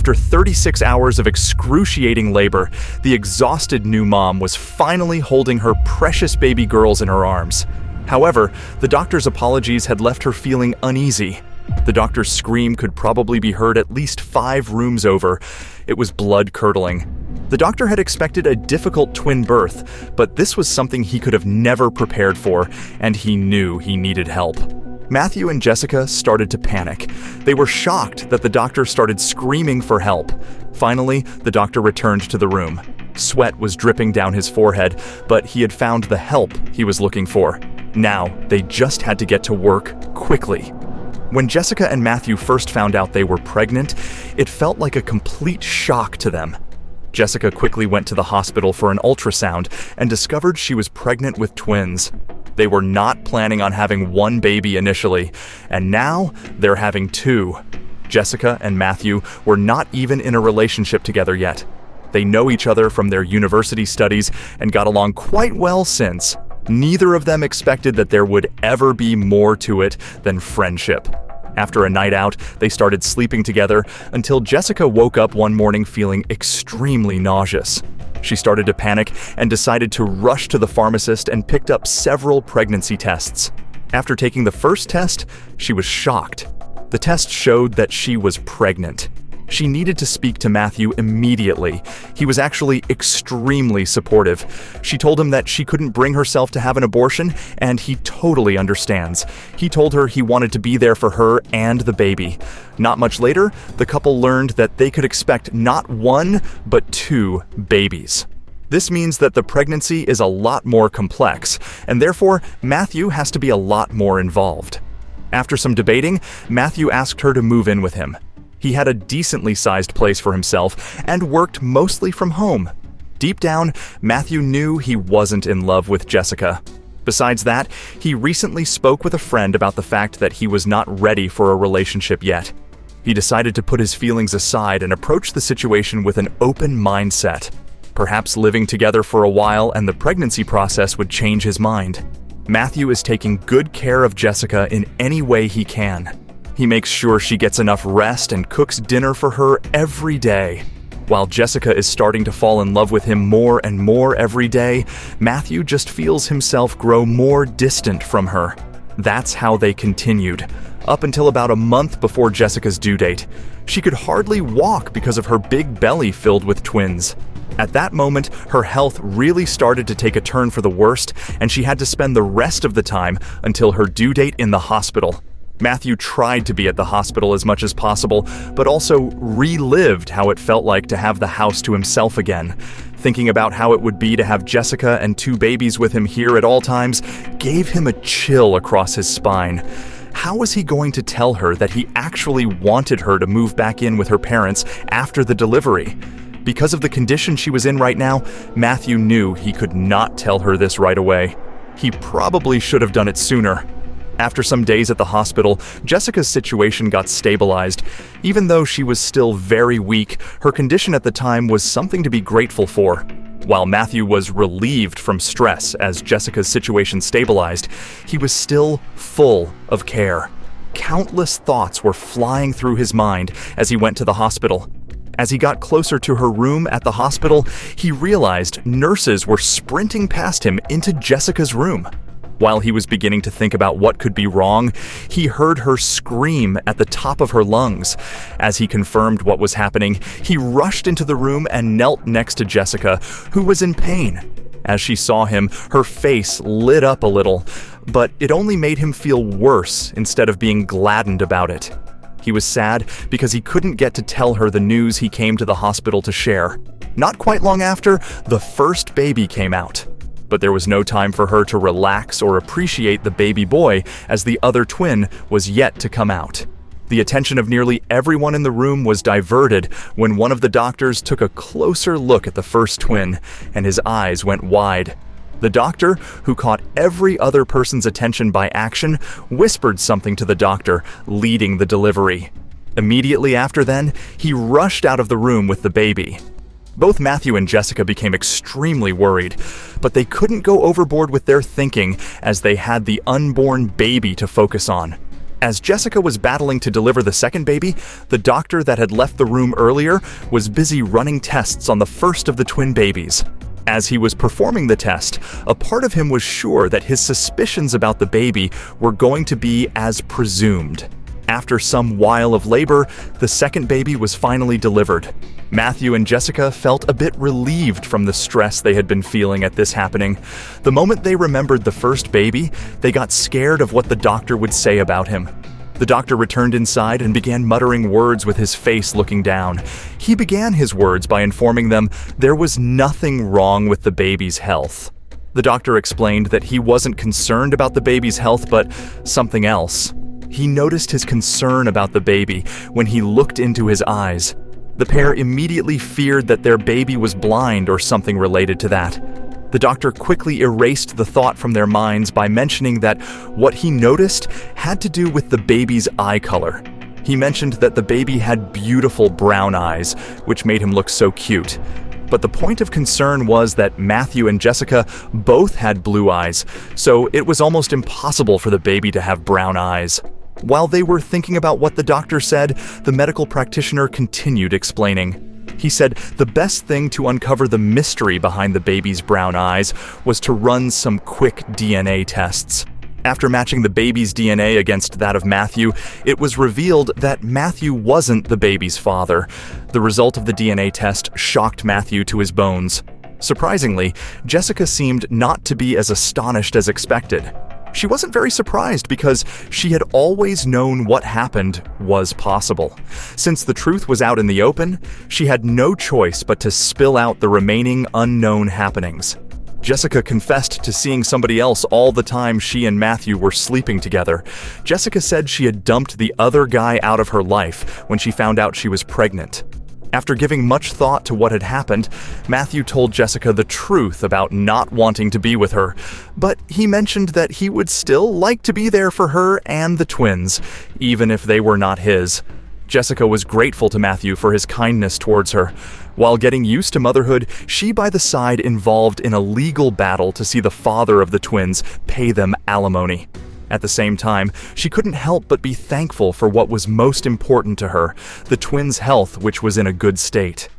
After 36 hours of excruciating labor, the exhausted new mom was finally holding her precious baby girls in her arms. However, the doctor's apologies had left her feeling uneasy. The doctor's scream could probably be heard at least 5 rooms over. It was blood-curdling. The doctor had expected a difficult twin birth, but this was something he could have never prepared for, and he knew he needed help. Matthew and Jessica started to panic. They were shocked that the doctor started screaming for help. Finally, the doctor returned to the room. Sweat was dripping down his forehead, but he had found the help he was looking for. Now, they just had to get to work quickly. When Jessica and Matthew first found out they were pregnant, it felt like a complete shock to them. Jessica quickly went to the hospital for an ultrasound and discovered she was pregnant with twins. They were not planning on having one baby initially, and now they're having 2. Jessica and Matthew were not even in a relationship together yet. They know each other from their university studies and got along quite well since. Neither of them expected that there would ever be more to it than friendship. After a night out, they started sleeping together until Jessica woke up one morning feeling extremely nauseous. She started to panic and decided to rush to the pharmacist and picked up several pregnancy tests. After taking the first test, she was shocked. The test showed that she was pregnant. She needed to speak to Matthew immediately. He was actually extremely supportive. She told him that she couldn't bring herself to have an abortion, and he totally understands. He told her he wanted to be there for her and the baby. Not much later, the couple learned that they could expect not 1, but 2 babies. This means that the pregnancy is a lot more complex, and therefore Matthew has to be a lot more involved. After some debating, Matthew asked her to move in with him. He had a decently sized place for himself and worked mostly from home. Deep down, Matthew knew he wasn't in love with Jessica. Besides that, he recently spoke with a friend about the fact that he was not ready for a relationship yet. He decided to put his feelings aside and approach the situation with an open mindset. Perhaps living together for a while and the pregnancy process would change his mind. Matthew is taking good care of Jessica in any way he can. He makes sure she gets enough rest and cooks dinner for her every day. While Jessica is starting to fall in love with him more and more every day, Matthew just feels himself grow more distant from her. That's how they continued, up until about a month before Jessica's due date. She could hardly walk because of her big belly filled with twins. At that moment, her health really started to take a turn for the worst, and she had to spend the rest of the time until her due date in the hospital. Matthew tried to be at the hospital as much as possible, but also relived how it felt like to have the house to himself again. Thinking about how it would be to have Jessica and 2 babies with him here at all times gave him a chill across his spine. How was he going to tell her that he actually wanted her to move back in with her parents after the delivery? Because of the condition she was in right now, Matthew knew he could not tell her this right away. He probably should have done it sooner. After some days at the hospital, Jessica's situation got stabilized. Even though she was still very weak, her condition at the time was something to be grateful for. While Matthew was relieved from stress as Jessica's situation stabilized, he was still full of care. Countless thoughts were flying through his mind as he went to the hospital. As he got closer to her room at the hospital, he realized nurses were sprinting past him into Jessica's room. While he was beginning to think about what could be wrong, he heard her scream at the top of her lungs. As he confirmed what was happening, he rushed into the room and knelt next to Jessica, who was in pain. As she saw him, her face lit up a little, but it only made him feel worse instead of being gladdened about it. He was sad because he couldn't get to tell her the news he came to the hospital to share. Not quite long after, the first baby came out. But there was no time for her to relax or appreciate the baby boy, as the other twin was yet to come out. The attention of nearly everyone in the room was diverted when one of the doctors took a closer look at the first twin, and his eyes went wide. The doctor, who caught every other person's attention by action, whispered something to the doctor, leading the delivery. Immediately after then, he rushed out of the room with the baby. Both Matthew and Jessica became extremely worried, but they couldn't go overboard with their thinking as they had the unborn baby to focus on. As Jessica was battling to deliver the second baby, the doctor that had left the room earlier was busy running tests on the first of the twin babies. As he was performing the test, a part of him was sure that his suspicions about the baby were going to be as presumed. After some while of labor, the second baby was finally delivered. Matthew and Jessica felt a bit relieved from the stress they had been feeling at this happening. The moment they remembered the first baby, they got scared of what the doctor would say about him. The doctor returned inside and began muttering words with his face looking down. He began his words by informing them there was nothing wrong with the baby's health. The doctor explained that he wasn't concerned about the baby's health, but something else. He noticed his concern about the baby when he looked into his eyes. The pair immediately feared that their baby was blind or something related to that. The doctor quickly erased the thought from their minds by mentioning that what he noticed had to do with the baby's eye color. He mentioned that the baby had beautiful brown eyes, which made him look so cute. But the point of concern was that Matthew and Jessica both had blue eyes, so it was almost impossible for the baby to have brown eyes. While they were thinking about what the doctor said, the medical practitioner continued explaining. He said the best thing to uncover the mystery behind the baby's brown eyes was to run some quick DNA tests. After matching the baby's DNA against that of Matthew, it was revealed that Matthew wasn't the baby's father. The result of the DNA test shocked Matthew to his bones. Surprisingly, Jessica seemed not to be as astonished as expected. She wasn't very surprised because she had always known what happened was possible. Since the truth was out in the open, she had no choice but to spill out the remaining unknown happenings. Jessica confessed to seeing somebody else all the time she and Matthew were sleeping together. Jessica said she had dumped the other guy out of her life when she found out she was pregnant. After giving much thought to what had happened, Matthew told Jessica the truth about not wanting to be with her, but he mentioned that he would still like to be there for her and the twins, even if they were not his. Jessica was grateful to Matthew for his kindness towards her. While getting used to motherhood, she by the side involved in a legal battle to see the father of the twins pay them alimony. At the same time, she couldn't help but be thankful for what was most important to her, the twins' health, which was in a good state.